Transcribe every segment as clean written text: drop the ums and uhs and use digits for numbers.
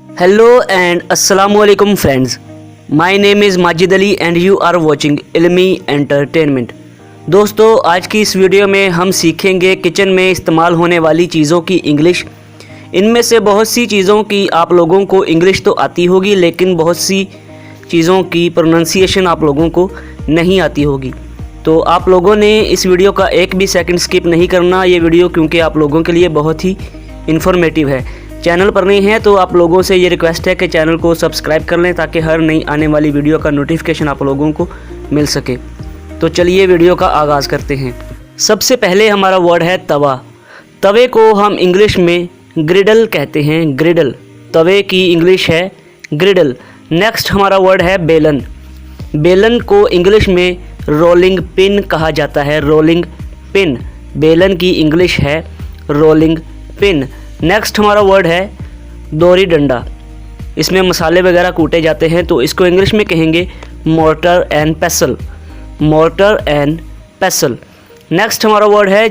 Hello and Assalamualaikum friends. My name is Majid Ali and you are watching Ilmi entertainment. दोस्तों, आज की इस video में हम सीखेंगे किचन में इस्तेमाल होने वाली चीज़ों की इंग्लिश। इनमें से बहुत सी चीज़ों की आप लोगों को इंग्लिश तो आती होगी, लेकिन बहुत सी चीज़ों की प्रोनाउंसिएशन आप लोगों को नहीं आती होगी। तो आप लोगों ने इस वीडियो का एक भी सेकंड स्किप नहीं करना ये वीडियो, क्योंकि आप लोगों के लिए बहुत ही इन्फॉर्मेटिव है। चैनल पर नहीं है तो आप लोगों से ये रिक्वेस्ट है कि चैनल को सब्सक्राइब कर लें, ताकि हर नई आने वाली वीडियो का नोटिफिकेशन आप लोगों को मिल सके। तो चलिए वीडियो का आगाज़ करते हैं। सबसे पहले हमारा वर्ड है तवा। तवे को हम इंग्लिश में ग्रिडल कहते हैं, ग्रिडल। तवे की इंग्लिश है ग्रिडल। नेक्स्ट हमारा वर्ड है बेलन। बेलन को इंग्लिश में रोलिंग पिन कहा जाता है, रोलिंग पिन। बेलन की इंग्लिश है रोलिंग पिन। नेक्स्ट हमारा वर्ड है दोरी डंडा। इसमें मसाले वगैरह कूटे जाते हैं, तो इसको इंग्लिश में कहेंगे mortar and पेसल, mortar and पेसल। Next हमारा वर्ड है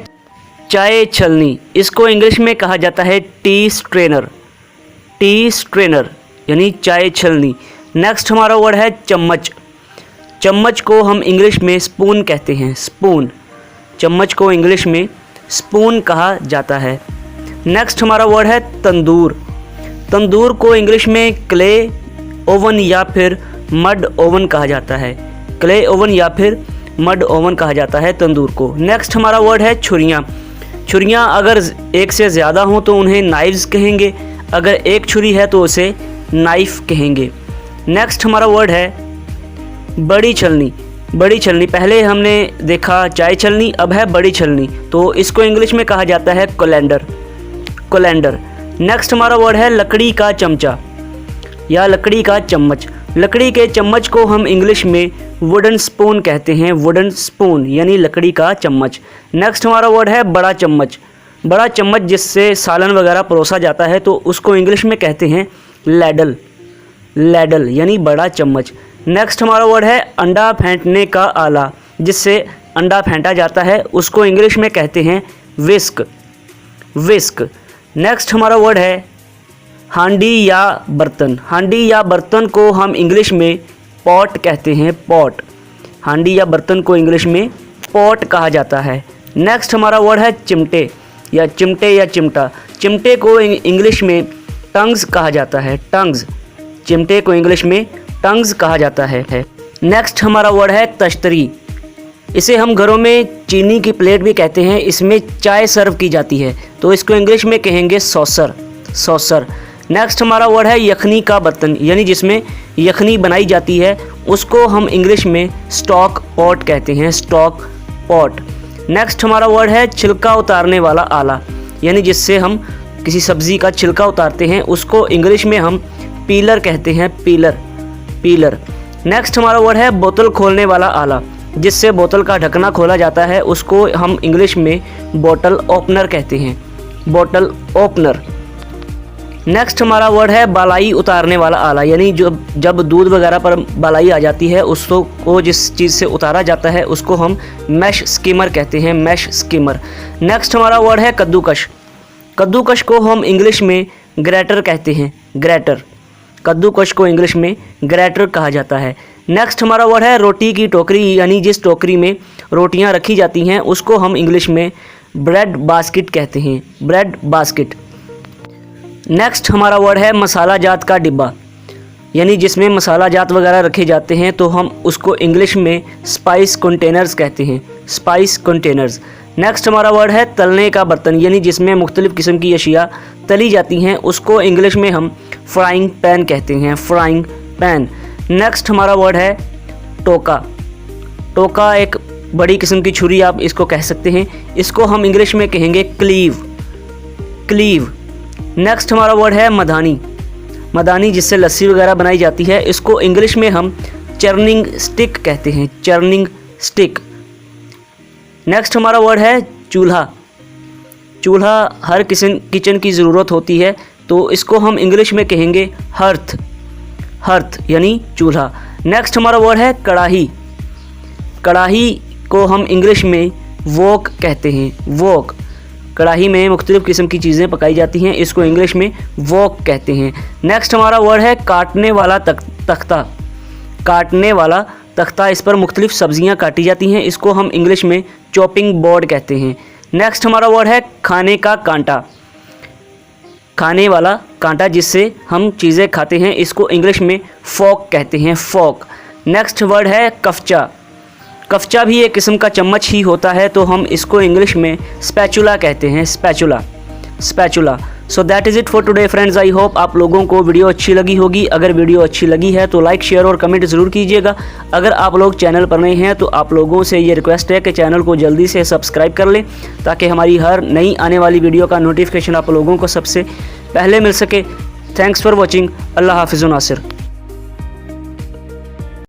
चाय छलनी। इसको इंग्लिश में कहा जाता है टी स्ट्रेनर, टी स्ट्रेनर यानी चाय छलनी। नेक्स्ट हमारा वर्ड है चम्मच। चम्मच को हम इंग्लिश में स्पून कहते हैं, स्पून। चम्मच को इंग्लिश में स्पून कहा जाता है। नेक्स्ट हमारा वर्ड है तंदूर। तंदूर को इंग्लिश में क्ले ओवन या फिर मड ओवन कहा जाता है, क्ले ओवन या फिर मड ओवन कहा जाता है तंदूर को। नेक्स्ट हमारा वर्ड है छुरियाँ। छुरियाँ अगर एक से ज़्यादा हों तो उन्हें नाइव्स कहेंगे, अगर एक छुरी है तो उसे नाइफ कहेंगे। नेक्स्ट हमारा वर्ड है बड़ी छलनी। बड़ी छलनी, पहले हमने देखा चाय छलनी, अब है बड़ी छलनी, तो इसको इंग्लिश में कहा जाता है कोलैंडर, कोलैंडर। नेक्स्ट हमारा वर्ड है लकड़ी का चमचा या लकड़ी का चम्मच। लकड़ी के चम्मच को हम इंग्लिश में वुडन स्पून कहते हैं, वुडन स्पून यानी लकड़ी का चम्मच। नेक्स्ट हमारा वर्ड है बड़ा चम्मच। बड़ा चम्मच जिससे सालन वगैरह परोसा जाता है, तो उसको इंग्लिश में कहते हैं लैडल, लैडल यानी बड़ा चम्मच। नेक्स्ट हमारा वर्ड है अंडा फेंटने का आला। जिससे अंडा फेंटा जाता है उसको इंग्लिश में कहते हैं विस्क, विस्क। नेक्स्ट हमारा वर्ड है हांडी या बर्तन। हांडी या बर्तन को हम इंग्लिश में पॉट कहते हैं, पॉट। हांडी या बर्तन को इंग्लिश में पॉट कहा जाता है। नेक्स्ट हमारा वर्ड है चिमटे या चिमटे या चिमटा। चिमटे को इंग्लिश में टंग्स कहा जाता है, टंग्स। चिमटे को इंग्लिश में टंग्स कहा जाता है। नेक्स्ट हमारा वर्ड है तश्तरी। इसे हम घरों में चीनी की प्लेट भी कहते हैं। इसमें चाय सर्व की जाती है, तो इसको इंग्लिश में कहेंगे सॉसर, सॉसर। नेक्स्ट हमारा वर्ड है यखनी का बर्तन, यानी जिसमें यखनी बनाई जाती है, उसको हम इंग्लिश में स्टॉक पॉट कहते हैं, स्टॉक पॉट। नेक्स्ट हमारा वर्ड है छिलका उतारने वाला आला, यानी जिससे हम किसी सब्ज़ी का छिलका उतारते हैं, उसको इंग्लिश में हम पीलर कहते हैं, पीलर, पीलर। नेक्स्ट हमारा वर्ड है बोतल खोलने वाला आला। जिससे बोतल का ढकना खोला जाता है उसको हम इंग्लिश में बोतल ओपनर कहते हैं, बोतल ओपनर। नेक्स्ट हमारा वर्ड है बालाई उतारने वाला आला, यानी जब दूध वगैरह पर बालाई आ जाती है उसको जिस चीज़ से उतारा जाता है उसको हम मैश स्कीमर कहते हैं, मैश स्कीमर। नेक्स्ट हमारा वर्ड है कद्दूकश। कद्दूकश को हम इंग्लिश में ग्रेटर कहते हैं, ग्रेटर। कद्दूकश को इंग्लिश में ग्रेटर कहा जाता है। नेक्स्ट हमारा वर्ड है रोटी की टोकरी, यानी जिस टोकरी में रोटियां रखी जाती हैं उसको हम इंग्लिश में ब्रेड बास्केट कहते हैं, ब्रेड बास्केट। नेक्स्ट हमारा वर्ड है मसाला जात का डिब्बा, यानी जिसमें मसाला जात वगैरह रखे जाते हैं, तो हम उसको इंग्लिश में स्पाइस कंटेनर्स कहते हैं, स्पाइस कंटेनर्स। नेक्स्ट हमारा वर्ड है तलने का बर्तन, यानी जिसमें मुख्तलिफ़ किस्म की अशिया तली जाती हैं, उसको इंग्लिश में हम फ्राइंग पैन कहते हैं, फ्राइंग पैन। नेक्स्ट हमारा वर्ड है टोका। टोका एक बड़ी किस्म की छुरी आप इसको कह सकते हैं, इसको हम इंग्लिश में कहेंगे क्लीव, क्लीव। नेक्स्ट हमारा वर्ड है मधानी। मधानी जिससे लस्सी वगैरह बनाई जाती है, इसको इंग्लिश में हम चर्निंग स्टिक कहते हैं, चर्निंग स्टिक। नेक्स्ट हमारा वर्ड है चूल्हा। चूल्हा हर किचन की ज़रूरत होती है, तो इसको हम इंग्लिश में कहेंगे हर्थ, हर्थ यानी चूल्हा। नेक्स्ट हमारा वर्ड है कढ़ाही। कढ़ाही को हम इंग्लिश में वोक कहते हैं, वोक। कढ़ाई में मुख्तलिफ़ किस्म की चीज़ें पकाई जाती हैं, इसको इंग्लिश में वॉक कहते हैं। नेक्स्ट हमारा वर्ड है काटने वाला तख्ता। काटने वाला तख्ता, इस पर मुख्तलिफ़ सब्जियां काटी जाती हैं, इसको हम इंग्लिश में चॉपिंग बोर्ड कहते हैं। नेक्स्ट हमारा वर्ड है खाने का कांटा। खाने वाला कांटा जिससे हम चीज़ें खाते हैं, इसको इंग्लिश में फॉक कहते हैं, फॉक। नेक्स्ट वर्ड है कफचा। कफचा भी एक किस्म का चम्मच ही होता है, तो हम इसको इंग्लिश में स्पैचुला कहते हैं, spatula, spatula. So that is it for today friends. I hope आप लोगों को वीडियो अच्छी लगी होगी। अगर वीडियो अच्छी लगी है तो लाइक, शेयर और कमेंट ज़रूर कीजिएगा। अगर आप लोग चैनल पर नए हैं तो आप लोगों से ये रिक्वेस्ट है कि चैनल को जल्दी से सब्सक्राइब कर लें, ताकि हमारी हर नई आने वाली वीडियो का नोटिफिकेशन आप लोगों को सबसे पहले मिल सके। Thanks for watching. अल्लाह हाफिज़ नासिर।